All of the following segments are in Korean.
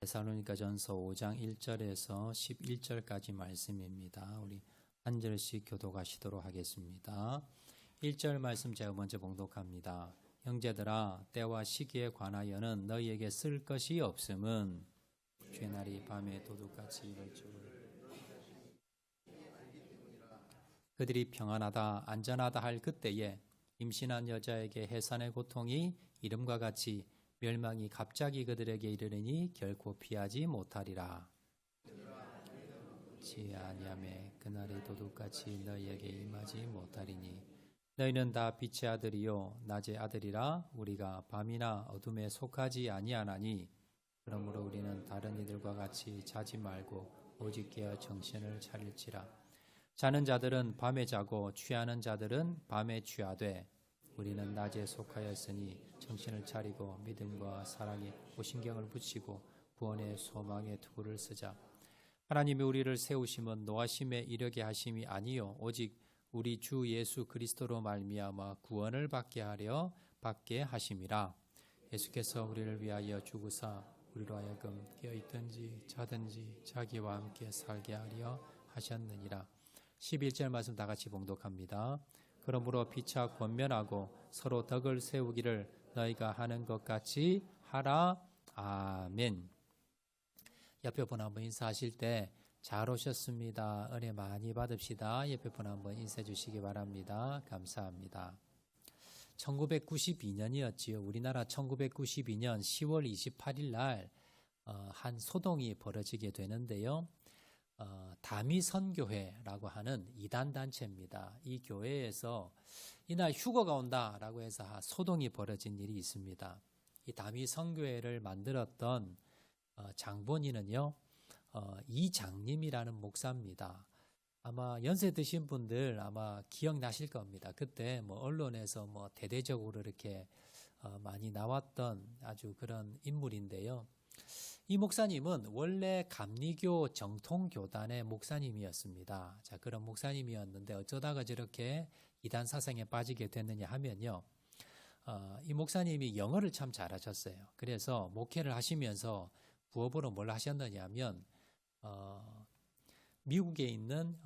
데살로니가전서 5장 1절에서 11절까지 말씀입니다. 우리 한 절씩 교독하시도록 하겠습니다. 1절 말씀 제가 먼저 봉독합니다. 형제들아, 때와 시기에 관하여는 너희에게 쓸 것이 없음은 죄날이 밤에 도둑같이 이를 줄 그들이 평안하다 안전하다 할 그때에 임신한 여자에게 해산의 고통이 이름과 같이 멸망이 갑자기 그들에게 이르르니 결코 피하지 못하리라. 지 아니하매 그날의 도둑같이 너희에게 임하지 못하리니 너희는 다 빛의 아들이요 낮의 아들이라. 우리가 밤이나 어둠에 속하지 아니하나니 그러므로 우리는 다른 이들과 같이 자지 말고 오직 깨어 정신을 차릴지라. 자는 자들은 밤에 자고 취하는 자들은 밤에 취하되 우리는 낮에 속하였으니 정신을 차리고 믿음과 사랑에 보신경을 붙이고 구원의 소망의 투구를 쓰자. 하나님이 우리를 세우심은 노하심에 이르게 하심이 아니요 오직 우리 주 예수 그리스도로 말미암아 구원을 받게 하심이라. 예수께서 우리를 위하여 죽으사 우리로 하여금 깨어있든지 자든지 자기와 함께 살게 하려 하셨느니라. 11절 말씀 다 같이 봉독합니다. 그러므로 피차 권면하고 서로 덕을 세우기를 너희가 하는 것 같이 하라. 아멘. 옆에 분 한번 인사하실 때 잘 오셨습니다. 은혜 많이 받읍시다. 옆에 분 한번 인사해 주시기 바랍니다. 감사합니다. 1992년이었지요. 우리나라 1992년 10월 28일 날 한 소동이 벌어지게 되는데요. 다미선교회라고 하는 이단 단체입니다. 이 교회에서 이날 휴거가 온다라고 해서 소동이 벌어진 일이 있습니다. 이 다미선교회를 만들었던 장본인은요, 이장님이라는 목사입니다. 아마 연세 드신 분들 아마 기억나실 겁니다. 그때 언론에서 대대적으로 이렇게 많이 나왔던 아주 그런 인물인데요. 이 목사님은 원래 감리교 정통교단의 목사님이었습니다. 자, 그런 목사님이었는데 어쩌다가 저렇게 이단 사상에 빠지게 됐느냐 하면요. 이 목사님이 영어를 참 잘하셨어요. 그래서 목회를 하시면서 부업으로 뭘 하셨느냐 하면 미국에 있는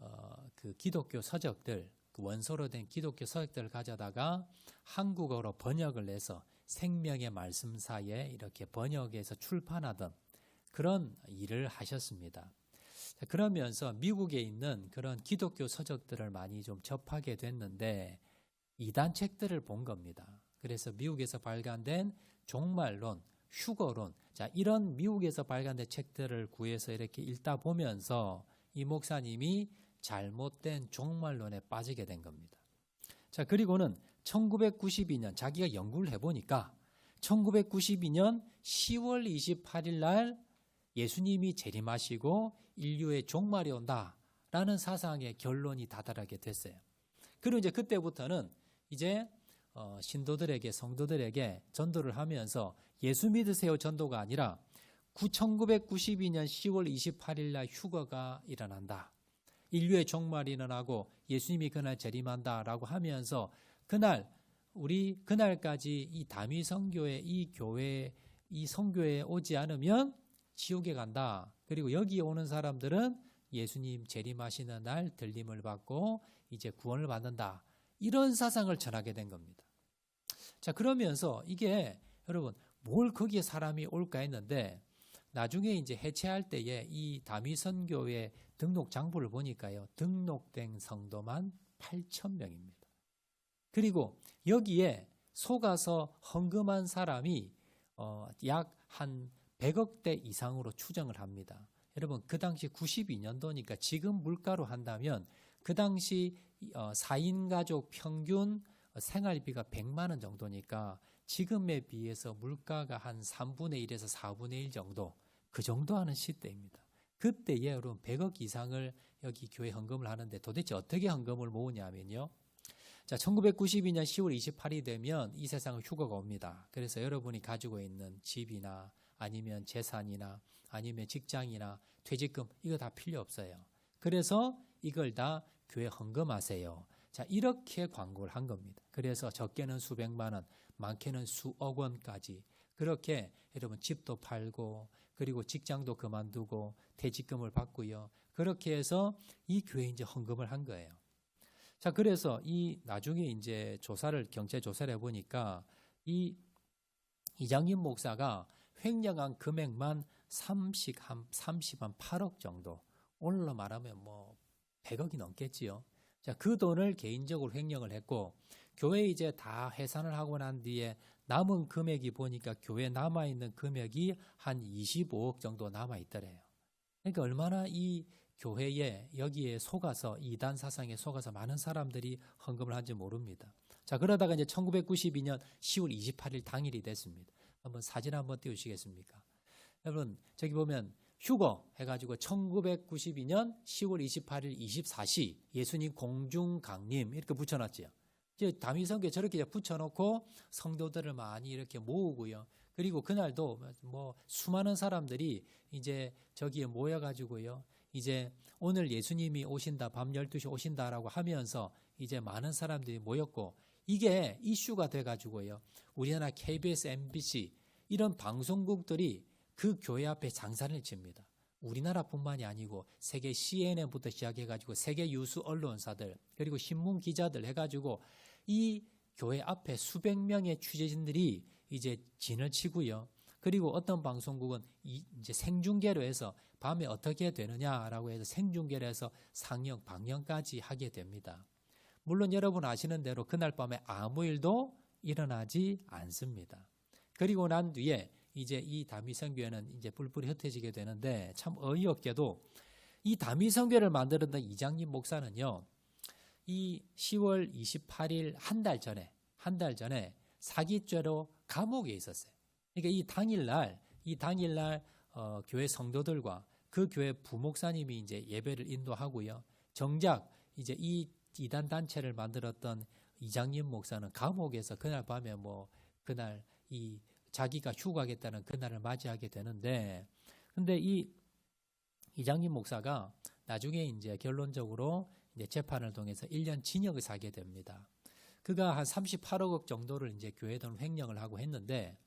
그 기독교 서적들, 그 원서로 된 기독교 서적들을 가져다가 한국어로 번역을 해서 생명의 말씀사에 이렇게 번역해서 출판하던 그런 일을 하셨습니다. 그러면서 미국에 있는 그런 기독교 서적들을 많이 좀 접하게 됐는데 이단 책들을 본 겁니다. 그래서 미국에서 발간된 종말론, 휴거론, 자, 이런 미국에서 발간된 책들을 구해서 이렇게 읽다 보면서 이 목사님이 잘못된 종말론에 빠지게 된 겁니다. 자, 그리고는 1992년 자기가 연구를 해보니까 1992년 10월 28일 날 예수님이 재림하시고 인류의 종말이 온다라는 사상의 결론이 다다르게 됐어요. 그리고 이제 그때부터는 이제 신도들에게 성도들에게 전도를 하면서 예수 믿으세요 전도가 아니라 1992년 10월 28일 날 휴거가 일어난다. 인류의 종말이 일어나고 예수님이 그날 재림한다라고 하면서 그날까지 이 다미선교회 이 교회 이 선교회에 오지 않으면 지옥에 간다. 그리고 여기에 오는 사람들은 예수님 재림하시는 날 들림을 받고 이제 구원을 받는다. 이런 사상을 전하게 된 겁니다. 자, 그러면서 이게 여러분 뭘 거기에 사람이 올까 했는데 나중에 이제 해체할 때에 이 다미선교회 등록 장부를 보니까요. 등록된 성도만 8,000명입니다. 그리고 여기에 속아서 헌금한 사람이 약 한 100억대 이상으로 추정을 합니다. 여러분 그 당시 92년도니까 지금 물가로 한다면 그 당시 4인 가족 평균 생활비가 100만 원 정도니까 지금에 비해서 물가가 한 3분의 1에서 4분의 1 정도 그 정도 하는 시대입니다. 그때에 여러분 100억 이상을 여기 교회 헌금을 하는데 도대체 어떻게 헌금을 모으냐면요. 자, 1992년 10월 28일이 되면 이 세상은 휴거가 옵니다. 그래서 여러분이 가지고 있는 집이나 아니면 재산이나 아니면 직장이나 퇴직금 이거 다 필요 없어요. 그래서 이걸 다 교회 헌금하세요. 자, 이렇게 광고를 한 겁니다. 그래서 적게는 수백만 원, 많게는 수억 원까지 그렇게 여러분 집도 팔고 그리고 직장도 그만두고 퇴직금을 받고요. 그렇게 해서 이 교회에 이제 헌금을 한 거예요. 자, 그래서 이 나중에 이제 경제 조사를 해보니까 이 이장님 목사가 횡령한 금액만 8억 정도. 오늘로 말하면 뭐 100억이 넘겠지요. 자, 그 돈을 개인적으로 횡령을 했고, 교회 이제 다 해산을 하고 난 뒤에 남은 금액이 보니까 교회에 남아있는 금액이 한 25억 정도 남아있더래요. 그러니까 얼마나 이 교회에 여기에 속아서 이단 사상에 속아서 많은 사람들이 헌금을 한지 모릅니다. 자, 그러다가 이제 1992년 10월 28일 당일이 됐습니다. 한번 사진 한번 띄우시겠습니까? 여러분, 저기 보면 휴거 해가지고 1992년 10월 28일 24시 예수님 공중 강림 이렇게 붙여놨지요. 이제 다미성교에 저렇게 붙여놓고 성도들을 많이 이렇게 모으고요. 그리고 그날도 뭐 수많은 사람들이 이제 저기에 모여가지고요. 이제 오늘 예수님이 오신다, 밤 12시 오신다라고 하면서 이제 많은 사람들이 모였고, 이게 이슈가 돼가지고요. 우리나라 KBS, MBC 이런 방송국들이 그 교회 앞에 장사를 칩니다. 우리나라뿐만이 아니고 세계 CNN부터 시작해가지고 세계 유수 언론사들 그리고 신문 기자들 해가지고 이 교회 앞에 수백 명의 취재진들이 이제 진을 치고요. 그리고 어떤 방송국은 이제 생중계로 해서 밤에 어떻게 되느냐라고 해서 생중계로 해서 상영, 방영까지 하게 됩니다. 물론 여러분 아시는 대로 그날 밤에 아무 일도 일어나지 않습니다. 그리고 난 뒤에 이제 이 다미성교회는 이제 뿔뿔이 흩어지게 되는데, 참 어이없게도 이 다미성교회를 만들었던 이장님 목사는요, 이 10월 28일 한 달 전에 사기죄로 감옥에 있었어요. 그러니까 이 당일날 교회 성도들과 그 교회 부목사님이 이제 예배를 인도하고요. 정작 이제 이 이단 단체를 만들었던 이장님 목사는 감옥에서 그날 밤에 그날 이 자기가 휴가하겠다는 그날을 맞이하게 되는데, 근데 이 이장님 목사가 나중에 이제 결론적으로 이제 재판을 통해서 1년 징역을 사게 됩니다. 그가 한 38억 정도를 이제 교회 돈 횡령을 하고 했는데,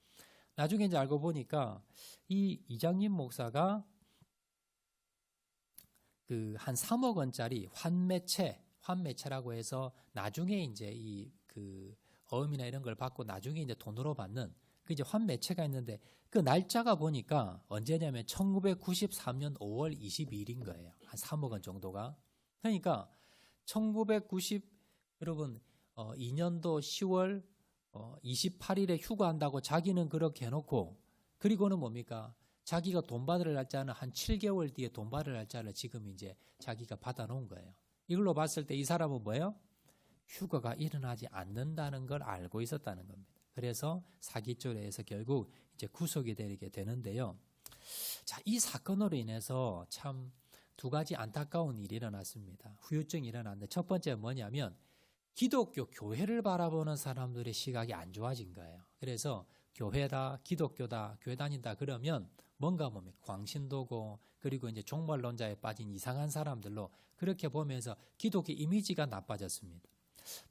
나중에 이제 알고 보니까 이 이장님 목사가 그 한 3억 원짜리 환매체라고 해서 나중에 이제 이 그 어음이나 이런 걸 받고 나중에 이제 돈으로 받는 그 이제 환매체가 있는데, 그 날짜가 보니까 언제냐면 1993년 5월 22일인 거예요. 한 3억 원 정도가. 그러니까 1990 2년도 10월 28일에 휴가한다고 자기는 그렇게 해놓고, 그리고는 뭡니까? 자기가 돈 받을 날짜는 한 7개월 뒤에 돈 받을 날짜를 지금 이제 자기가 받아놓은 거예요. 이걸로 봤을 때 이 사람은 뭐예요? 휴가가 일어나지 않는다는 걸 알고 있었다는 겁니다. 그래서 사기죄로 해서 결국 이제 구속이 되게 되는데요. 자, 이 사건으로 인해서 참 두 가지 안타까운 일이 일어났습니다. 후유증이 일어났는데, 첫 번째 뭐냐면 기독교 교회를 바라보는 사람들의 시각이 안 좋아진 거예요. 그래서 교회다, 기독교다, 교회 다닌다 그러면 뭔가 보면 광신도고, 그리고 이제 종말론자에 빠진 이상한 사람들로 그렇게 보면서 기독교 이미지가 나빠졌습니다.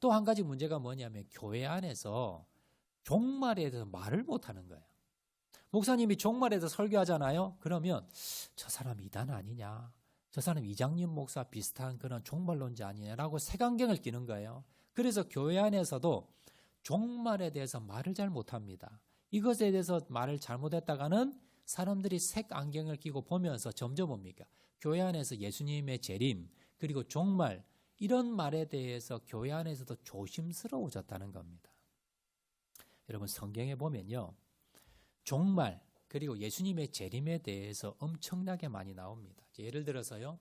또 한 가지 문제가 뭐냐면 교회 안에서 종말에 대해서 말을 못하는 거예요. 목사님이 종말에 대해서 설교하잖아요. 그러면 저 사람 이단 아니냐, 저 사람 이장님 목사 비슷한 그런 종말론자 아니냐라고 색안경을 끼는 거예요. 그래서 교회 안에서도 종말에 대해서 말을 잘 못합니다. 이것에 대해서 말을 잘못했다가는 사람들이 색안경을 끼고 보면서 점점 뭡니까? 교회 안에서 예수님의 재림 그리고 종말 이런 말에 대해서 교회 안에서도 조심스러워졌다는 겁니다. 여러분, 성경에 보면요, 종말 그리고 예수님의 재림에 대해서 엄청나게 많이 나옵니다. 예를 들어서요,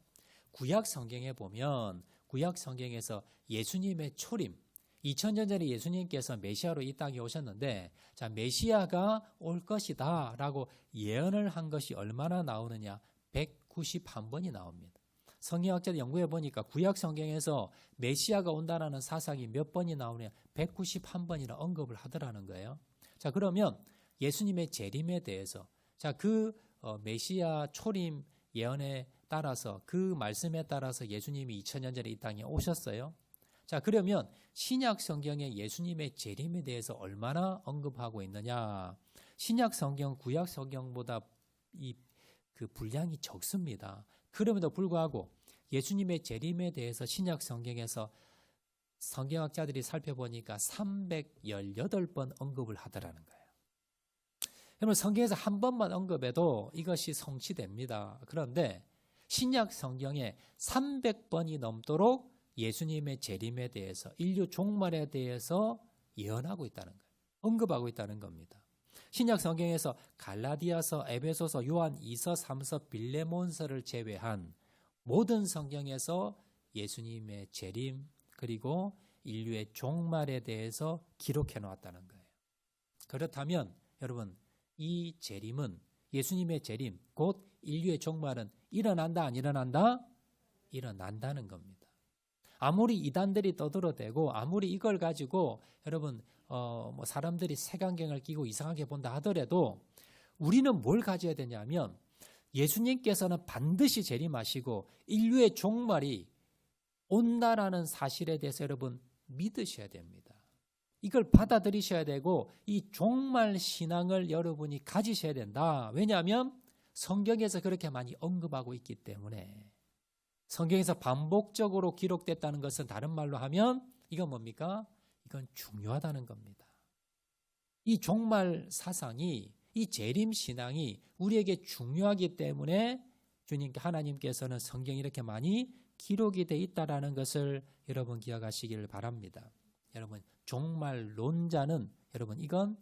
구약 성경에 보면 구약 성경에서 예수님의 초림, 2000년 전에 예수님께서 메시아로 이 땅에 오셨는데, 자, 메시아가 올 것이다 라고 예언을 한 것이 얼마나 나오느냐? 191번이 나옵니다. 성경학자들 연구해 보니까 구약 성경에서 메시아가 온다는 사상이 몇 번이 나오냐? 191번이나 언급을 하더라는 거예요. 자, 그러면 예수님의 재림에 대해서, 자, 그 메시아 초림 예언에 따라서, 그 말씀에 따라서 예수님이 2000년 전에 이 땅에 오셨어요. 자, 그러면 신약 성경에 예수님의 재림에 대해서 얼마나 언급하고 있느냐? 신약 성경 구약 성경보다 이 그 분량이 적습니다. 그럼에도 불구하고 예수님의 재림에 대해서 신약 성경에서 성경학자들이 살펴보니까 318번 언급을 하더라는 거예요. 여러분 성경에서 한 번만 언급해도 이것이 성취됩니다. 그런데 신약 성경에 300번이 넘도록 예수님의 재림에 대해서 인류 종말에 대해서 예언하고 있다는 거예요. 언급하고 있다는 겁니다. 신약 성경에서 갈라디아서, 에베소서, 요한 2서, 3서, 빌레몬서를 제외한 모든 성경에서 예수님의 재림 그리고 인류의 종말에 대해서 기록해 놓았다는 거예요. 그렇다면 여러분 이 재림은 예수님의 재림 곧 인류의 종말은 일어난다 안 일어난다? 일어난다는 겁니다. 아무리 이단들이 떠들어대고 아무리 이걸 가지고 여러분 사람들이 색안경을 끼고 이상하게 본다 하더라도 우리는 뭘 가져야 되냐면 예수님께서는 반드시 재림하시고 인류의 종말이 온다라는 사실에 대해서 여러분 믿으셔야 됩니다. 이걸 받아들이셔야 되고 이 종말 신앙을 여러분이 가지셔야 된다. 왜냐하면 성경에서 그렇게 많이 언급하고 있기 때문에 성경에서 반복적으로 기록됐다는 것은 다른 말로 하면 이건 뭡니까? 이건 중요하다는 겁니다. 이 종말 사상이 이 재림 신앙이 우리에게 중요하기 때문에 하나님께서는 성경이 이렇게 많이 기록이 돼 있다라는 것을 여러분 기억하시기를 바랍니다. 여러분 종말론자는 여러분 이건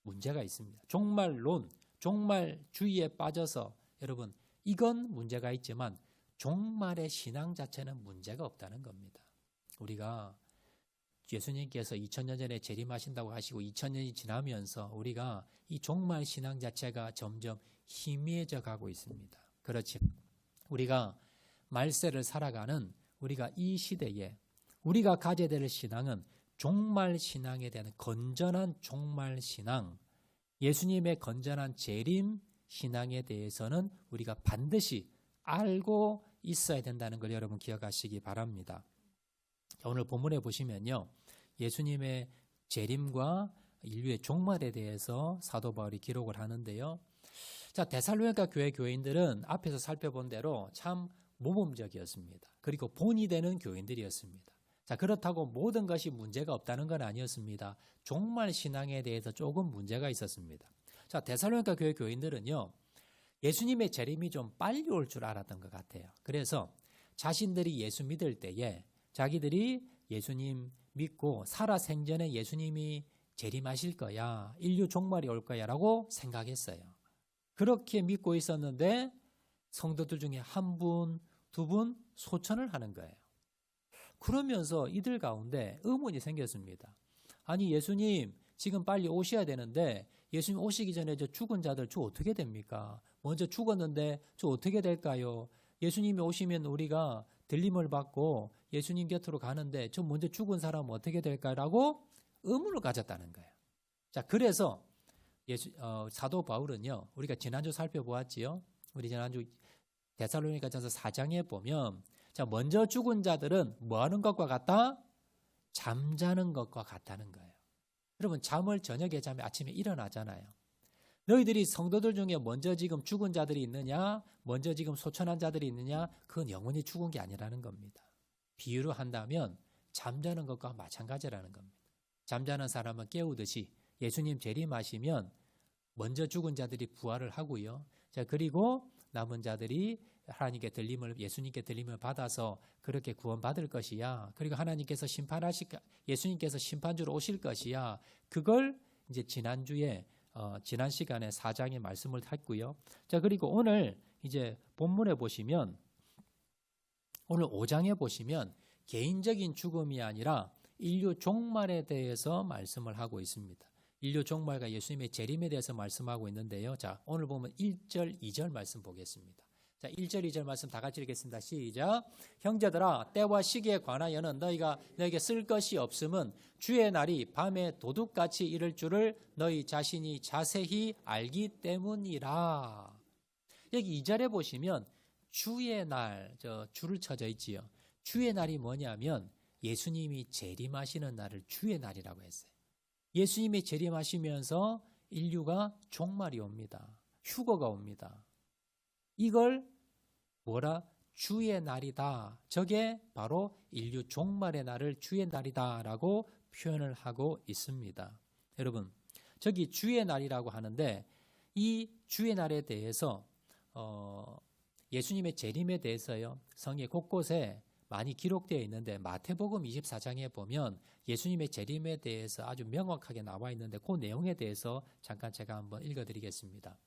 문제가 있습니다. 종말론, 종말주의에 빠져서 여러분 이건 문제가 있지만 종말의 신앙 자체는 문제가 없다는 겁니다. 우리가 예수님께서 2000년 전에 재림하신다고 하시고 2000년이 지나면서 우리가 이 종말 신앙 자체가 점점 희미해져 가고 있습니다. 그렇지. 우리가 말세를 살아가는 우리가 이 시대에 우리가 가져야 될 신앙은 종말 신앙에 대한 건전한 종말 신앙, 예수님의 건전한 재림 신앙에 대해서는 우리가 반드시 알고 있어야 된다는 걸 여러분 기억하시기 바랍니다. 오늘 본문에 보시면요. 예수님의 재림과 인류의 종말에 대해서 사도 바울이 기록을 하는데요. 자, 데살로니가 교회 교인들은 앞에서 살펴본 대로 참 모범적이었습니다. 그리고 본이 되는 교인들이었습니다. 자, 그렇다고 모든 것이 문제가 없다는 건 아니었습니다. 종말 신앙에 대해서 조금 문제가 있었습니다. 자, 데살로니가 교회 교인들은요. 예수님의 재림이 좀 빨리 올 줄 알았던 것 같아요. 그래서 자신들이 예수 믿을 때에 자기들이 예수님 믿고 살아 생전에 예수님이 재림하실 거야. 인류 종말이 올 거야 라고 생각했어요. 그렇게 믿고 있었는데 성도들 중에 한 분, 두 분 소천을 하는 거예요. 그러면서 이들 가운데 의문이 생겼습니다. 아니 예수님 지금 빨리 오셔야 되는데 예수님 오시기 전에 저 죽은 자들 저 어떻게 됩니까? 먼저 죽었는데 저 어떻게 될까요? 예수님이 오시면 우리가 들림을 받고 예수님 곁으로 가는데 저 먼저 죽은 사람은 어떻게 될까라고 의문을 가졌다는 거예요. 자, 그래서 사도 바울은요. 우리가 지난주 살펴보았지요. 우리 지난주 데살로니가전서 4장에 보면 자, 먼저 죽은 자들은 뭐 하는 것과 같다? 잠자는 것과 같다는 거예요. 여러분 잠을 저녁에 자면 아침에 일어나잖아요. 너희들이 성도들 중에 먼저 지금 죽은 자들이 있느냐? 먼저 지금 소천한 자들이 있느냐? 그건 영원히 죽은 게 아니라는 겁니다. 비유로 한다면 잠자는 것과 마찬가지라는 겁니다. 잠자는 사람은 깨우듯이 예수님 재림하시면 먼저 죽은 자들이 부활을 하고요. 자, 그리고 남은 자들이 하나님께 들림을 예수님께 들림을 받아서 그렇게 구원받을 것이야. 그리고 하나님께서 예수님께서 심판주로 오실 것이야. 그걸 이제 지난 시간에 4장의 말씀을 했고요. 자, 그리고 오늘 이제 본문에 보시면 오늘 5장에 보시면 개인적인 죽음이 아니라 인류 종말에 대해서 말씀을 하고 있습니다. 인류 종말과 예수님의 재림에 대해서 말씀하고 있는데요. 자, 오늘 보면 1절, 2절 말씀 보겠습니다. 자, 1절, 2절 말씀 다 같이 읽겠습니다. 시작. 형제들아, 때와 시기에 관하여는 너희가 너에게 쓸 것이 없음은 주의 날이 밤에 도둑같이 이를 줄을 너희 자신이 자세히 알기 때문이라. 여기 2절에 보시면 주의 날, 줄을 쳐져 있지요. 주의 날이 뭐냐면 예수님이 재림하시는 날을 주의 날이라고 했어요. 예수님이 재림하시면서 인류가 종말이 옵니다. 휴거가 옵니다. 이걸 뭐라? 주의 날이다. 저게 바로 인류 종말의 날을 주의 날이다라고 표현을 하고 있습니다. 여러분, 저기 주의 날이라고 하는데 이 주의 날에 대해서 예수님의 재림에 대해서요, 성경 곳곳에 많이 기록되어 있는데 마태복음 24장에 보면 예수님의 재림에 대해서 아주 명확하게 나와 있는데 그 내용에 대해서 잠깐 제가 한번 읽어드리겠습니다.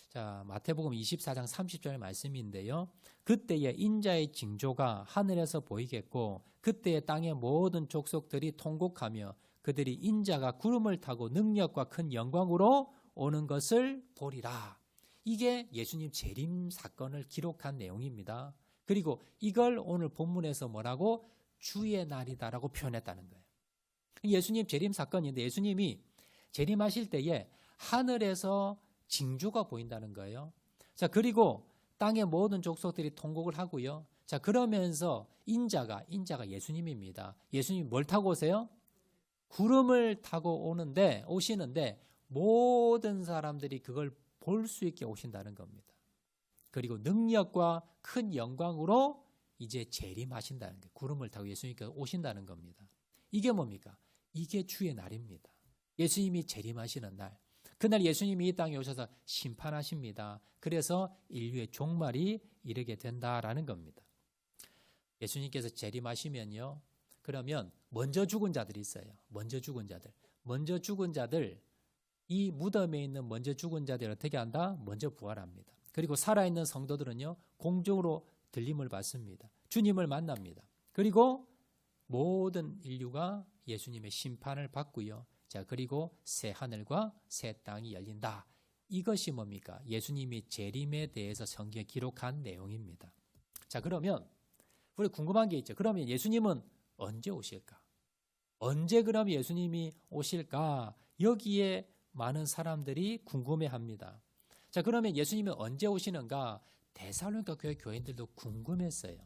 자, 마태복음 24장 30절의 말씀인데요. 그때에 인자의 징조가 하늘에서 보이겠고 그때에 땅의 모든 족속들이 통곡하며 그들이 인자가 구름을 타고 능력과 큰 영광으로 오는 것을 보리라. 이게 예수님 재림 사건을 기록한 내용입니다. 그리고 이걸 오늘 본문에서 뭐라고? 주의 날이다라고 표현했다는 거예요. 예수님 재림 사건인데 예수님이 재림하실 때에 하늘에서 징조가 보인다는 거예요. 자, 그리고 땅의 모든 족속들이 통곡을 하고요. 자, 그러면서 인자가 예수님입니다. 예수님이 뭘 타고 오세요? 구름을 타고 오시는데 모든 사람들이 그걸 볼 수 있게 오신다는 겁니다. 그리고 능력과 큰 영광으로 이제 재림하신다는 거예요. 구름을 타고 예수님께서 오신다는 겁니다. 이게 뭡니까? 이게 주의 날입니다. 예수님이 재림하시는 날. 그날 예수님이 이 땅에 오셔서 심판하십니다. 그래서 인류의 종말이 이르게 된다라는 겁니다. 예수님께서 재림하시면요. 그러면 먼저 죽은 자들이 있어요. 먼저 죽은 자들. 이 무덤에 있는 먼저 죽은 자들이 어떻게 한다? 먼저 부활합니다. 그리고 살아있는 성도들은요. 공중으로 들림을 받습니다. 주님을 만납니다. 그리고 모든 인류가 예수님의 심판을 받고요. 자, 그리고 새 하늘과 새 땅이 열린다. 이것이 뭡니까? 예수님이 재림에 대해서 성경에 기록한 내용입니다. 자, 그러면 우리 궁금한 게 있죠. 그러면 예수님은 언제 오실까? 언제 그럼 예수님이 오실까? 여기에 많은 사람들이 궁금해합니다. 자, 그러면 예수님은 언제 오시는가? 데살로니가 교회 교인들도 궁금했어요.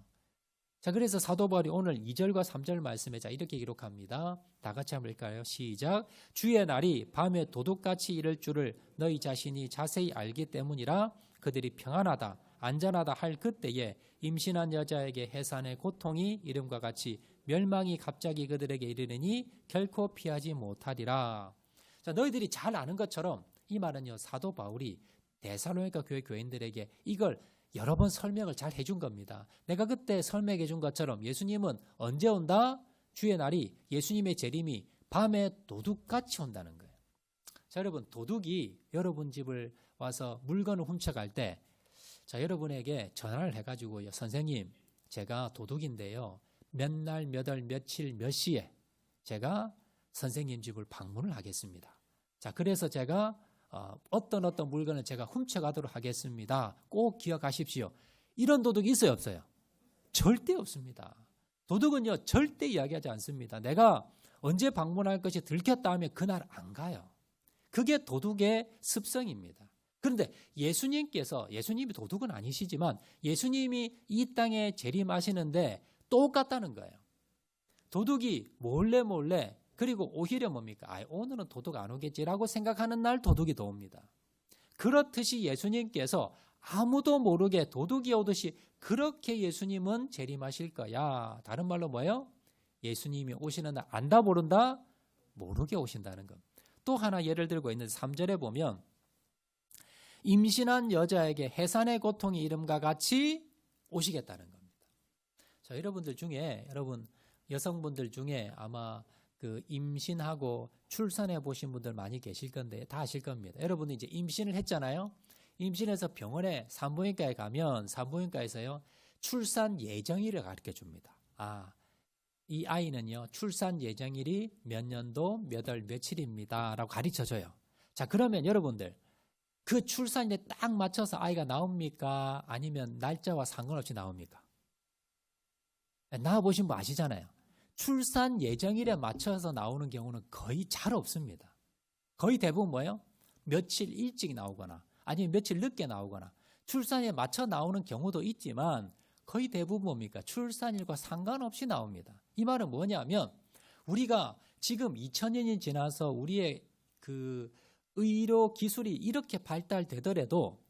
자, 그래서 사도 바울이 오늘 2절과 3절 말씀에 자 이렇게 기록합니다. 다 같이 한번 읽을까요? 시작. 주의 날이 밤에 도둑같이 이를 줄을 너희 자신이 자세히 알기 때문이라. 그들이 평안하다 안전하다 할 그때에 임신한 여자에게 해산의 고통이 이름과 같이 멸망이 갑자기 그들에게 이르느니 결코 피하지 못하리라. 자, 너희들이 잘 아는 것처럼 이 말은요, 사도 바울이 데살로니가 교회 교인들에게 이걸 여러 번 설명을 잘 해준 겁니다. 내가 그때 설명해 준 것처럼 예수님은 언제 온다? 주의 날이, 예수님의 재림이 밤에 도둑같이 온다는 거예요. 자, 여러분, 도둑이 여러분 집을 와서 물건을 훔쳐갈 때, 자, 여러분에게 전화를 해가지고요, 선생님, 제가 도둑인데요, 몇 날, 몇 월, 며칠, 몇 시에 제가 선생님 집을 방문을 하겠습니다. 자, 그래서 제가 어떤 물건을 제가 훔쳐가도록 하겠습니다. 꼭 기억하십시오. 이런 도둑이 있어요, 없어요? 절대 없습니다. 도둑은요, 절대 이야기하지 않습니다. 내가 언제 방문할 것이 들켰다 하면 그날 안 가요. 그게 도둑의 습성입니다. 그런데 예수님이 도둑은 아니시지만 예수님이 이 땅에 재림하시는데 똑같다는 거예요. 도둑이 몰래 그리고 오히려 뭡니까? 오늘은 도둑 안 오겠지라고 생각하는 날 도둑이 더 옵니다. 그렇듯이 예수님께서 아무도 모르게 도둑이 오듯이 그렇게 예수님은 재림하실 거야. 다른 말로 뭐예요? 예수님이 오시는 날 안다 모른다? 모르게 오신다는 것. 또 하나 예를 들고 있는데 3절에 보면 임신한 여자에게 해산의 고통이 이름과 같이 오시겠다는 겁니다. 자, 여러분 여성분들 중에 아마 그 임신하고 출산해 보신 분들 많이 계실 건데 다 아실 겁니다. 여러분이 이제 임신을 했잖아요. 임신해서 병원에 산부인과에 가면 산부인과에서요 출산 예정일을 가르쳐 줍니다. 이 아이는요 출산 예정일이 몇 년도 몇 월 며칠입니다라고 가르쳐 줘요. 자, 그러면 여러분들 그 출산일에 딱 맞춰서 아이가 나옵니까? 아니면 날짜와 상관없이 나옵니까? 나와보신 분 아시잖아요. 출산 예정일에 맞춰서 나오는 경우는 거의 잘 없습니다. 거의 대부분 뭐예요? 며칠 일찍 나오거나 아니면 며칠 늦게 나오거나 출산에 맞춰 나오는 경우도 있지만 거의 대부분 뭡니까? 출산일과 상관없이 나옵니다. 이 말은 뭐냐면 우리가 지금 2000년이 지나서 우리의 그 의료 기술이 이렇게 발달되더라도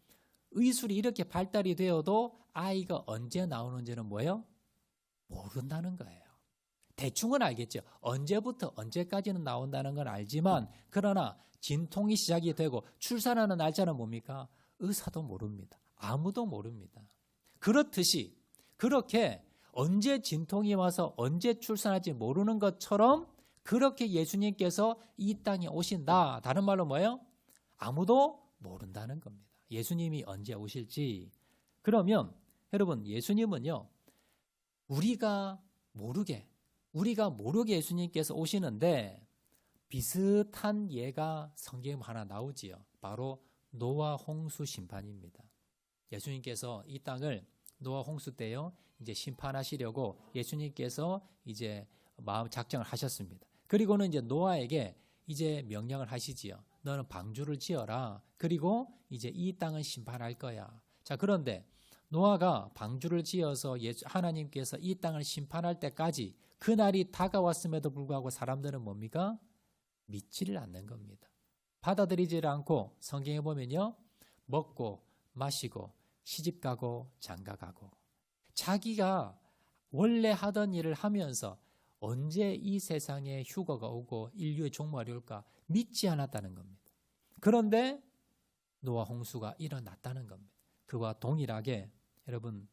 의술이 이렇게 발달이 되어도 아이가 언제 나오는지는 뭐예요? 모른다는 거예요. 대충은 알겠죠. 언제부터 언제까지는 나온다는 건 알지만 그러나 진통이 시작이 되고 출산하는 날짜는 뭡니까? 의사도 모릅니다. 아무도 모릅니다. 그렇듯이 그렇게 언제 진통이 와서 언제 출산할지 모르는 것처럼 그렇게 예수님께서 이 땅에 오신다. 다른 말로 뭐예요? 아무도 모른다는 겁니다. 예수님이 언제 오실지. 그러면 여러분 예수님은요. 우리가 모르게 예수님께서 오시는데 비슷한 예가 성경에 하나 나오지요. 바로 노아 홍수 심판입니다. 예수님께서 이 땅을 노아 홍수 때요. 이제 심판하시려고 예수님께서 이제 마음 작정을 하셨습니다. 그리고는 이제 노아에게 이제 명령을 하시지요. 너는 방주를 지어라. 그리고 이제 이 땅은 심판할 거야. 자, 그런데 노아가 방주를 지어서 하나님께서 이 땅을 심판할 때까지 그날이 다가왔음에도 불구하고 사람들은 뭡니까? 믿지를 않는 겁니다. 받아들이지를 않고 성경에 보면요. 먹고 마시고 시집가고 장가가고 자기가 원래 하던 일을 하면서 언제 이 세상에 휴거가 오고 인류의 종말이 올까 믿지 않았다는 겁니다. 그런데 노아 홍수가 일어났다는 겁니다. 그와 동일하게 여러분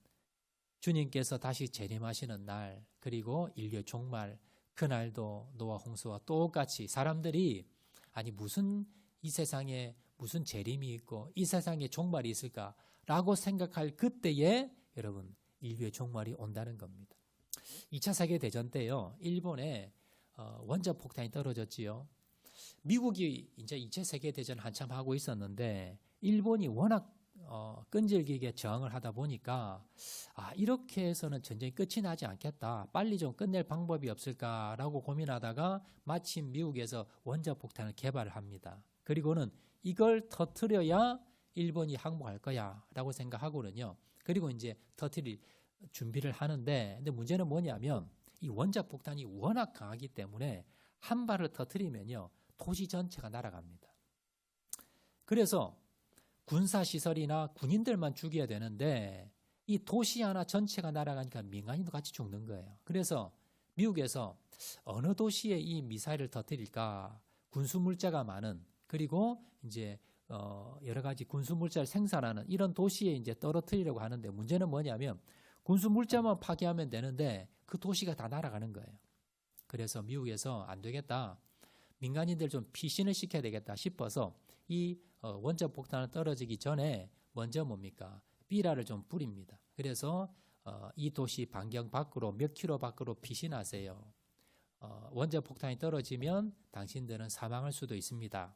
주님께서 다시 재림하시는 날 그리고 인류의 종말 그날도 노아 홍수와 똑같이 사람들이 아니 무슨 이 세상에 무슨 재림이 있고 이 세상에 종말이 있을까라고 생각할 그때에 여러분 인류의 종말이 온다는 겁니다. 2차 세계대전 때요. 일본에 원자폭탄이 떨어졌지요. 미국이 이제 2차 세계대전 한참 하고 있었는데 일본이 워낙 끈질기게 저항을 하다 보니까 이렇게 해서는 전쟁이 끝이 나지 않겠다. 빨리 좀 끝낼 방법이 없을까라고 고민하다가 마침 미국에서 원자폭탄을 개발을 합니다. 그리고는 이걸 터뜨려야 일본이 항복할 거야라고 생각하고는요. 그리고 이제 터뜨릴 준비를 하는데 근데 문제는 뭐냐면 이 원자폭탄이 워낙 강하기 때문에 한 발을 터뜨리면요. 도시 전체가 날아갑니다. 그래서 군사시설이나 군인들만 죽여야 되는데 이 도시 하나 전체가 날아가니까 민간인도 같이 죽는 거예요. 그래서 미국에서 어느 도시에 이 미사일을 터뜨릴까 군수물자가 많은 그리고 이제 여러 가지 군수물자를 생산하는 이런 도시에 이제 떨어뜨리려고 하는데 문제는 뭐냐면 군수물자만 파괴하면 되는데 그 도시가 다 날아가는 거예요. 그래서 미국에서 안 되겠다. 민간인들 좀 피신을 시켜야 되겠다 싶어서 이 원자폭탄을 떨어지기 전에 먼저 뭡니까? 비라를 좀 뿌립니다. 그래서 이 도시 반경 밖으로 몇 킬로 밖으로 피신하세요. 원자폭탄이 떨어지면 당신들은 사망할 수도 있습니다.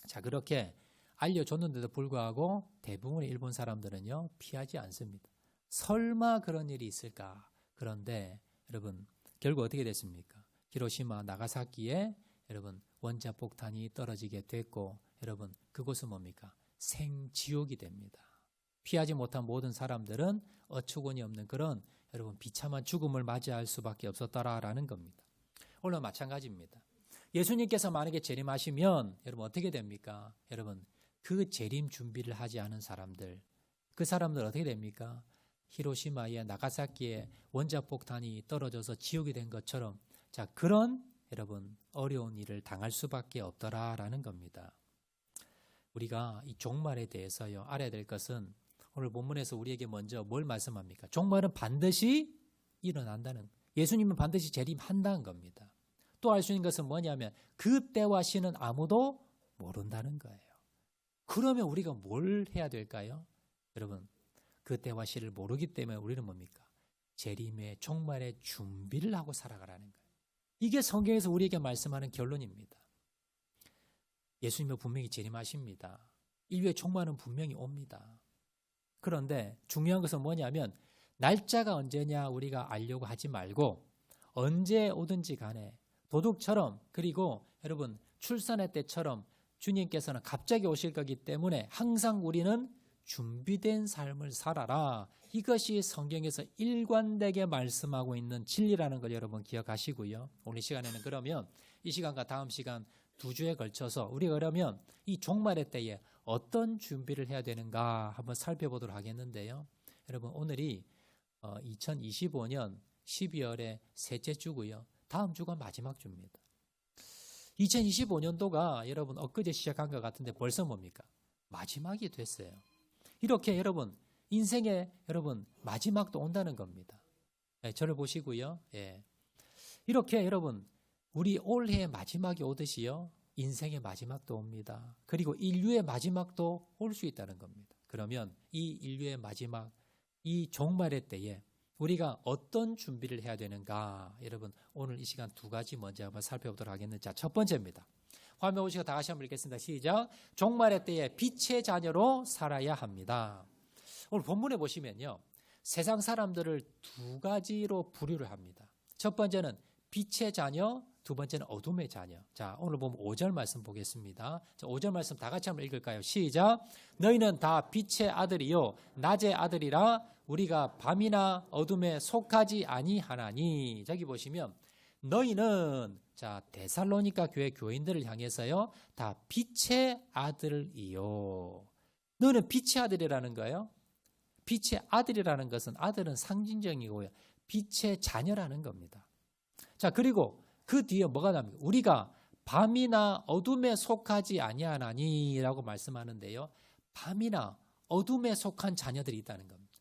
자, 그렇게 알려줬는데도 불구하고 대부분의 일본 사람들은요 피하지 않습니다. 설마 그런 일이 있을까? 그런데 여러분 결국 어떻게 됐습니까? 히로시마, 나가사키에 여러분 원자폭탄이 떨어지게 됐고 여러분 그곳은 뭡니까? 생지옥이 됩니다. 피하지 못한 모든 사람들은 어처구니 없는 그런 여러분 비참한 죽음을 맞이할 수밖에 없었더라라는 겁니다. 오늘 마찬가지입니다. 예수님께서 만약에 재림하시면 여러분 어떻게 됩니까? 여러분 그 재림 준비를 하지 않은 사람들 그 사람들 어떻게 됩니까? 히로시마에 나가사키에 원자폭탄이 떨어져서 지옥이 된 것처럼 자 그런 여러분 어려운 일을 당할 수밖에 없더라라는 겁니다. 우리가 이 종말에 대해서요 알아야 될 것은 오늘 본문에서 우리에게 먼저 뭘 말씀합니까? 종말은 반드시 일어난다는 예수님은 반드시 재림한다는 겁니다. 또 알 수 있는 것은 뭐냐면 그 때와 시는 아무도 모른다는 거예요. 그러면 우리가 뭘 해야 될까요? 여러분 그 때와 시를 모르기 때문에 우리는 뭡니까? 재림의 종말의 준비를 하고 살아가라는 거예요. 이게 성경에서 우리에게 말씀하는 결론입니다. 예수님은 분명히 재림하십니다. 인류의 종말은 분명히 옵니다. 그런데 중요한 것은 뭐냐면 날짜가 언제냐 우리가 알려고 하지 말고 언제 오든지 간에 도둑처럼 그리고 여러분 출산의 때처럼 주님께서는 갑자기 오실 거기 때문에 항상 우리는 준비된 삶을 살아라. 이것이 성경에서 일관되게 말씀하고 있는 진리라는 걸 여러분 기억하시고요. 오늘 시간에는 그러면 이 시간과 다음 시간 2주에 걸쳐서 우리가 그러면 이 종말의 때에 어떤 준비를 해야 되는가 한번 살펴보도록 하겠는데요. 여러분 오늘이 2025년 12월의 셋째 주고요. 다음 주가 마지막 주입니다. 2025년도가 여러분 엊그제 시작한 것 같은데 벌써 뭡니까? 마지막이 됐어요. 이렇게 여러분 인생에 여러분 마지막도 온다는 겁니다. 저를 보시고요. 이렇게 여러분 우리 올해의 마지막이 오듯이요. 인생의 마지막도 옵니다. 그리고 인류의 마지막도 올 수 있다는 겁니다. 그러면 이 인류의 마지막, 이 종말의 때에 우리가 어떤 준비를 해야 되는가? 여러분 오늘 이 시간 두 가지 먼저 한번 살펴보도록 하겠는데, 자, 첫 번째입니다. 화면 오시고 다 같이 한번 읽겠습니다. 시작. 종말의 때에 빛의 자녀로 살아야 합니다. 오늘 본문에 보시면요. 세상 사람들을 두 가지로 분류를 합니다. 첫 번째는 빛의 자녀, 두 번째는 어둠의 자녀. 자, 오늘 보면 5절 말씀 보겠습니다. 자, 5절 말씀 다 같이 한번 읽을까요? 시작. 너희는 다 빛의 아들이요 낮의 아들이라 우리가 밤이나 어둠에 속하지 아니하나니. 저기 보시면 너희는, 자, 데살로니가 교회 교인들을 향해서요. 다 빛의 아들이요. 너는 빛의 아들이라는 거예요. 빛의 아들이라는 것은, 아들은 상징적이고요. 빛의 자녀라는 겁니다. 자, 그리고 그 뒤에 뭐가 나옵니까? 우리가 밤이나 어둠에 속하지 아니하나니라고 말씀하는데요. 밤이나 어둠에 속한 자녀들이 있다는 겁니다.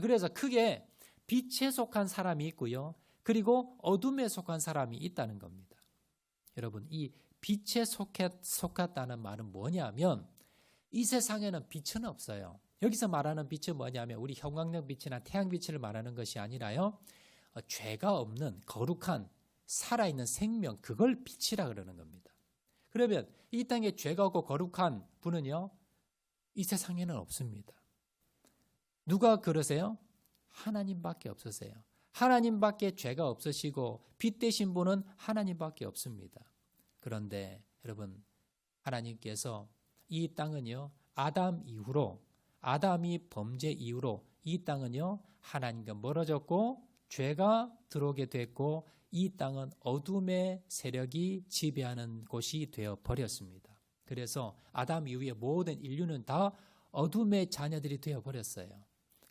그래서 크게 빛에 속한 사람이 있고요. 그리고 어둠에 속한 사람이 있다는 겁니다. 여러분, 이 빛에 속했다는 말은 뭐냐면 이 세상에는 빛은 없어요. 여기서 말하는 빛은 뭐냐면 우리 형광등 빛이나 태양빛을 말하는 것이 아니라요. 죄가 없는 거룩한 살아있는 생명, 그걸 빛이라 그러는 겁니다. 그러면 이 땅에 죄가 없고 거룩한 분은요, 이 세상에는 없습니다. 누가 그러세요? 하나님밖에 없으세요. 하나님밖에 죄가 없으시고 빛 되신 분은 하나님밖에 없습니다. 그런데 여러분, 하나님께서 이 땅은요, 아담이 범죄 이후로 이 땅은요, 하나님과 멀어졌고 죄가 들어오게 됐고 이 땅은 어둠의 세력이 지배하는 곳이 되어 버렸습니다. 그래서 아담 이후에 모든 인류는 다 어둠의 자녀들이 되어 버렸어요.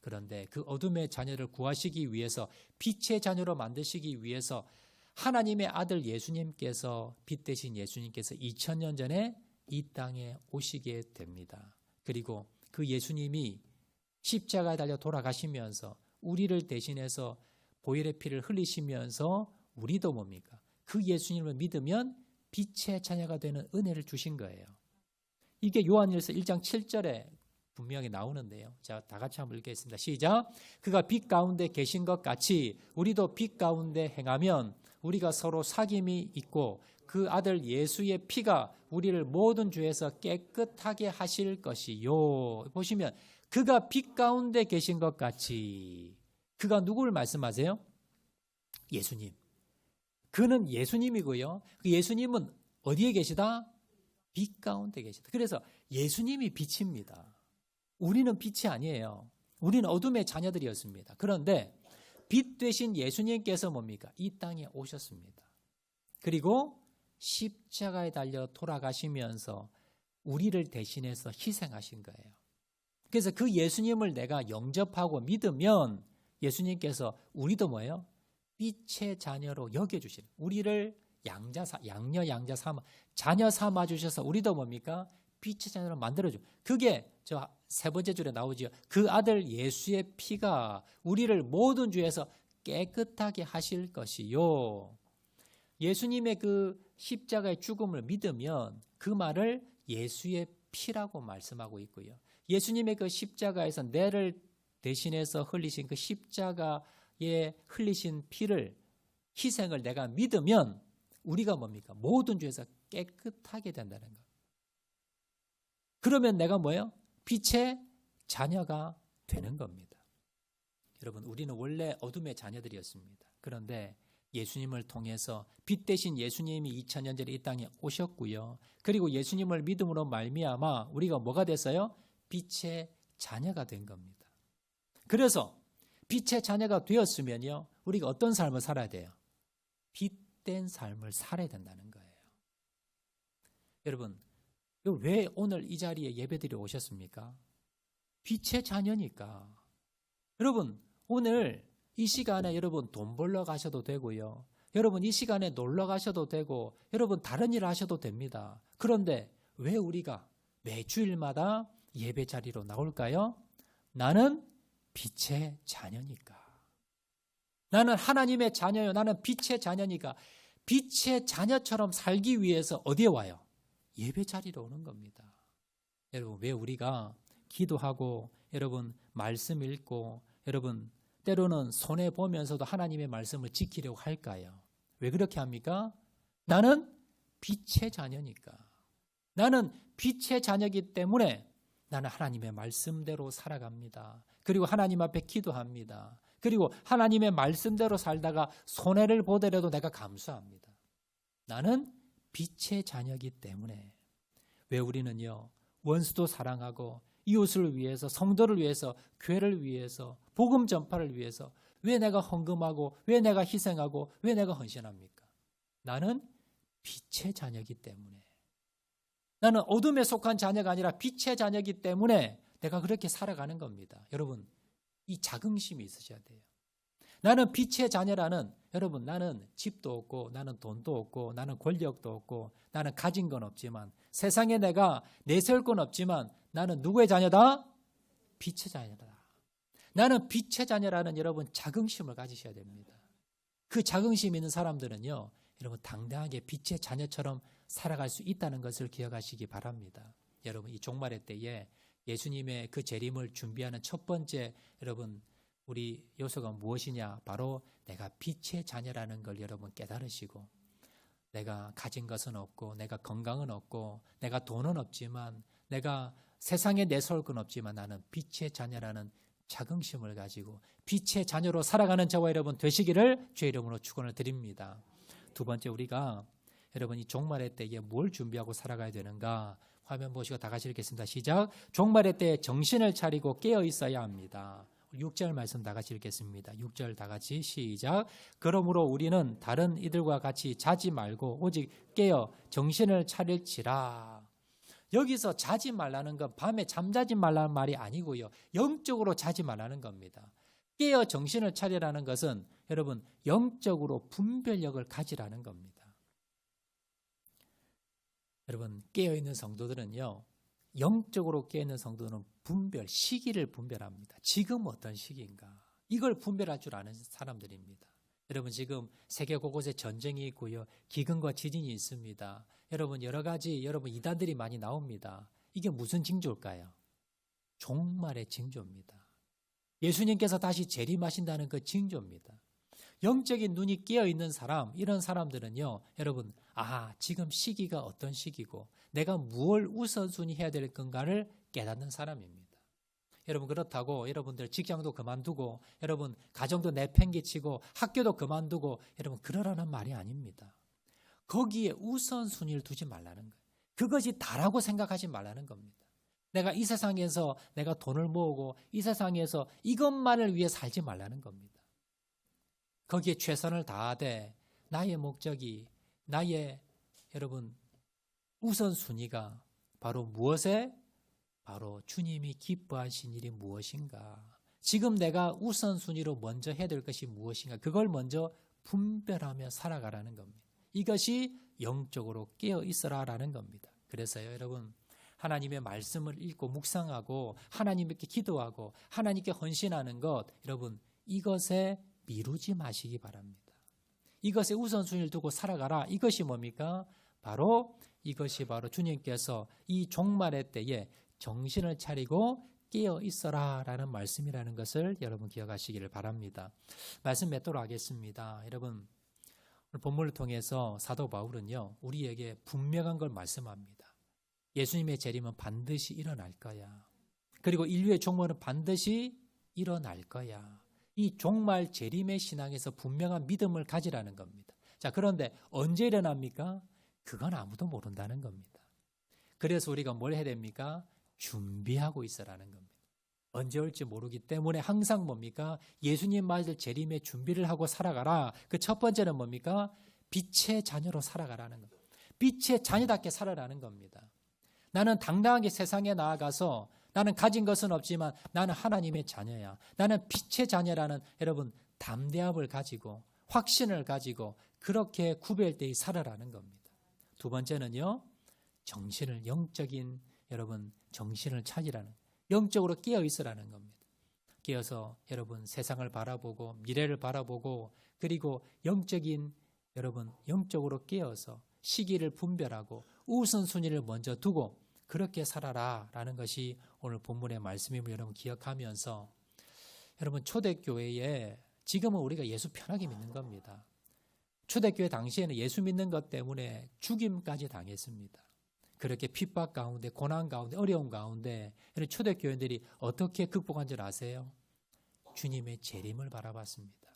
그런데 그 어둠의 자녀를 구하시기 위해서, 빛의 자녀로 만드시기 위해서 하나님의 아들 예수님께서, 빛 대신 예수님께서 2000년 전에 이 땅에 오시게 됩니다. 그리고 그 예수님이 십자가에 달려 돌아가시면서 우리를 대신해서 보혈의 피를 흘리시면서 우리도 뭡니까? 그 예수님을 믿으면 빛의 자녀가 되는 은혜를 주신 거예요. 이게 요한일서 1장 7절에 분명히 나오는데요. 자, 다 같이 한번 읽겠습니다. 시작. 그가 빛 가운데 계신 것 같이 우리도 빛 가운데 행하면 우리가 서로 사귐이 있고 그 아들 예수의 피가 우리를 모든 죄에서 깨끗하게 하실 것이요. 보시면 그가 빛 가운데 계신 것 같이, 그가 누구를 말씀하세요? 예수님. 그는 예수님이고요. 그 예수님은 어디에 계시다? 빛 가운데 계시다. 그래서 예수님이 빛입니다. 우리는 빛이 아니에요. 우리는 어둠의 자녀들이었습니다. 그런데 빛 되신 예수님께서 뭡니까? 이 땅에 오셨습니다. 그리고 십자가에 달려 돌아가시면서 우리를 대신해서 희생하신 거예요. 그래서 그 예수님을 내가 영접하고 믿으면 예수님께서 우리도 뭐예요? 빛의 자녀로 여겨주시는, 우리를 양녀 삼아 자녀 삼아 주셔서 우리도 뭡니까? 빛의 자녀로 만들어줘. 그게 저 세 번째 줄에 나오죠. 그 아들 예수의 피가 우리를 모든 죄에서 깨끗하게 하실 것이요. 예수님의 그 십자가의 죽음을 믿으면 그 말을 예수의 피라고 말씀하고 있고요. 예수님의 그 십자가에서 내를 대신해서 흘리신 그 십자가에 흘리신 피를, 희생을 내가 믿으면 우리가 뭡니까? 모든 죄에서 깨끗하게 된다는 것. 그러면 내가 뭐예요? 빛의 자녀가 되는 겁니다. 여러분, 우리는 원래 어둠의 자녀들이었습니다. 그런데 예수님을 통해서 빛 대신 예수님이 2000년 전에 이 땅에 오셨고요. 그리고 예수님을 믿음으로 말미암아 우리가 뭐가 됐어요? 빛의 자녀가 된 겁니다. 그래서 빛의 자녀가 되었으면요, 우리가 어떤 삶을 살아야 돼요? 빛된 삶을 살아야 된다는 거예요. 여러분, 왜 오늘 이 자리에 예배드리러 오셨습니까? 빛의 자녀니까. 여러분, 오늘 이 시간에 여러분 돈 벌러 가셔도 되고요. 여러분 이 시간에 놀러 가셔도 되고, 여러분 다른 일 하셔도 됩니다. 그런데 왜 우리가 매 주일마다 예배 자리로 나올까요? 나는 빛의 자녀니까. 나는 하나님의 자녀요. 나는 빛의 자녀니까. 빛의 자녀처럼 살기 위해서 어디에 와요? 예배 자리로 오는 겁니다. 여러분, 왜 우리가 기도하고, 여러분 말씀 읽고, 여러분 때로는 손해 보면서도 하나님의 말씀을 지키려고 할까요? 왜 그렇게 합니까? 나는 빛의 자녀니까. 나는 빛의 자녀이기 때문에 나는 하나님의 말씀대로 살아갑니다. 그리고 하나님 앞에 기도합니다. 그리고 하나님의 말씀대로 살다가 손해를 보더라도 내가 감수합니다. 나는 빛의 자녀이기 때문에. 왜 우리는요, 원수도 사랑하고 이웃을 위해서, 성도를 위해서, 교회를 위해서, 복음 전파를 위해서 왜 내가 헌금하고, 왜 내가 희생하고, 왜 내가 헌신합니까? 나는 빛의 자녀이기 때문에. 나는 어둠에 속한 자녀가 아니라 빛의 자녀이기 때문에 내가 그렇게 살아가는 겁니다. 여러분, 이 자긍심이 있으셔야 돼요. 나는 빛의 자녀라는, 여러분, 나는 집도 없고, 나는 돈도 없고, 나는 권력도 없고, 나는 가진 건 없지만, 세상에 내가 내세울 건 없지만, 나는 누구의 자녀다? 빛의 자녀다. 나는 빛의 자녀라는 여러분 자긍심을 가지셔야 됩니다. 그 자긍심 있는 사람들은요, 여러분 당당하게 빛의 자녀처럼 살아갈 수 있다는 것을 기억하시기 바랍니다. 여러분, 이 종말의 때에 예수님의 그 재림을 준비하는 첫 번째 여러분 우리 요소가 무엇이냐? 바로 내가 빛의 자녀라는 걸 여러분 깨달으시고, 내가 가진 것은 없고, 내가 건강은 없고, 내가 돈은 없지만, 내가 세상에 내세울 건 없지만 나는 빛의 자녀라는 자긍심을 가지고 빛의 자녀로 살아가는 저와 여러분 되시기를 주의 이름으로 축원을 드립니다. 두 번째, 우리가 여러분 이 종말의 때에 뭘 준비하고 살아가야 되는가? 화면 보시고 다 같이 읽겠습니다. 시작. 종말의 때에 정신을 차리고 깨어 있어야 합니다. 6절 말씀 다 같이 읽겠습니다. 6절 다 같이 시작. 그러므로 우리는 다른 이들과 같이 자지 말고 오직 깨어 정신을 차릴지라. 여기서 자지 말라는 건 밤에 잠자지 말라는 말이 아니고요, 영적으로 자지 말라는 겁니다. 깨어 정신을 차리라는 것은 여러분 영적으로 분별력을 가지라는 겁니다. 여러분, 깨어있는 성도들은요, 영적으로 깨어있는 성도는 시기를 분별합니다. 지금 어떤 시기인가, 이걸 분별할 줄 아는 사람들입니다. 여러분, 지금 세계 곳곳에 전쟁이 있고요, 기근과 지진이 있습니다. 여러분, 여러 가지 여러분 이단들이 많이 나옵니다. 이게 무슨 징조일까요? 종말의 징조입니다. 예수님께서 다시 재림하신다는 그 징조입니다. 영적인 눈이 깨어있는 사람, 이런 사람들은요, 여러분, 지금 시기가 어떤 시기고 내가 무엇을 우선순위 해야 될 건가를 깨닫는 사람입니다. 여러분, 그렇다고 여러분들 직장도 그만두고, 여러분 가정도 내팽개치고, 학교도 그만두고, 여러분 그러라는 말이 아닙니다. 거기에 우선순위를 두지 말라는 거예요. 그것이 다라고 생각하지 말라는 겁니다. 내가 이 세상에서 내가 돈을 모으고 이 세상에서 이것만을 위해 살지 말라는 겁니다. 거기에 최선을 다하되 나의 목적이, 나의 여러분 우선순위가 바로 무엇에? 바로 주님이 기뻐하신 일이 무엇인가? 지금 내가 우선순위로 먼저 해야 될 것이 무엇인가? 그걸 먼저 분별하며 살아가라는 겁니다. 이것이 영적으로 깨어 있어라라는 겁니다. 그래서요, 여러분, 하나님의 말씀을 읽고 묵상하고 하나님께 기도하고 하나님께 헌신하는 것, 여러분 이것에 미루지 마시기 바랍니다. 이것에 우선순위를 두고 살아가라. 이것이 뭡니까? 이것이 바로 주님께서 이 종말의 때에 정신을 차리고 깨어 있어라 라는 말씀이라는 것을 여러분 기억하시기를 바랍니다. 말씀 맺도록 하겠습니다. 여러분, 오늘 본문을 통해서 사도 바울은요, 우리에게 분명한 걸 말씀합니다. 예수님의 재림은 반드시 일어날 거야. 그리고 인류의 종말은 반드시 일어날 거야. 이 종말 재림의 신앙에서 분명한 믿음을 가지라는 겁니다. 자, 그런데 언제 일어납니까? 그건 아무도 모른다는 겁니다. 그래서 우리가 뭘 해야 됩니까? 준비하고 있어라는 겁니다. 언제 올지 모르기 때문에 항상 뭡니까? 예수님 맞을 재림의 준비를 하고 살아가라. 그 첫 번째는 뭡니까? 빛의 자녀로 살아가라는 겁니다. 빛의 자녀답게 살아라는 겁니다. 나는 당당하게 세상에 나아가서 나는 가진 것은 없지만 나는 하나님의 자녀야. 나는 빛의 자녀라는 여러분 담대함을 가지고 확신을 가지고 그렇게 구별되이 살아라는 겁니다. 두 번째는요. 정신을 영적인 여러분 정신을 차지라는 영적으로 깨어 있으라는 겁니다. 깨어서 여러분 세상을 바라보고 미래를 바라보고 그리고 영적인 여러분 영적으로 깨어서 시기를 분별하고 우선순위를 먼저 두고 그렇게 살아라라는 것이 오늘 본문의 말씀임을 여러분 기억하면서 여러분 초대교회에 지금은 우리가 예수 편하게 믿는 겁니다. 초대교회 당시에는 예수 믿는 것 때문에 죽임까지 당했습니다. 그렇게 핍박 가운데 고난 가운데 어려움 가운데 초대교회들이 어떻게 극복한 줄 아세요? 주님의 재림을 바라봤습니다.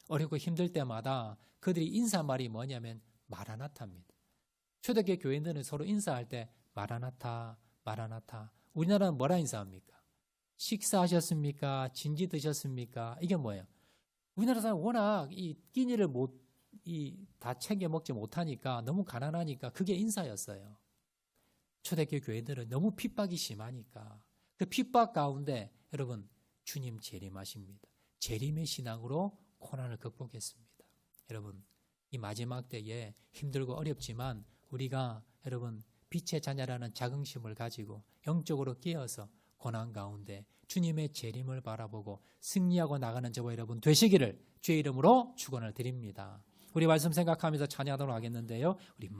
어렵고 힘들 때마다 그들이 인사말이 뭐냐면 마라나타입니다. 초대교회 교인들은 서로 인사할 때 마라나타 마라나타. 우리나라는 뭐라 인사합니까? 식사하셨습니까? 진지 드셨습니까? 이게 뭐예요? 우리나라 사람 워낙 이 끼니를 다 챙겨 먹지 못하니까 너무 가난하니까 그게 인사였어요. 초대교회 교회들은 너무 핍박이 심하니까 그 핍박 가운데 여러분 주님 재림하십니다. 재림의 신앙으로 고난을 극복했습니다. 여러분 이 마지막 때에 힘들고 어렵지만 우리가 여러분 빛의 자녀라는 자긍심을 가지고 영적으로 깨어서 고난 가운데 주님의 재림을 바라보고 승리하고 나가는 저와 여러분 되시기를 주의 이름으로 축원을 드립니다. 우리 말씀 생각하면서 찬양하도록 하겠는데요. 우리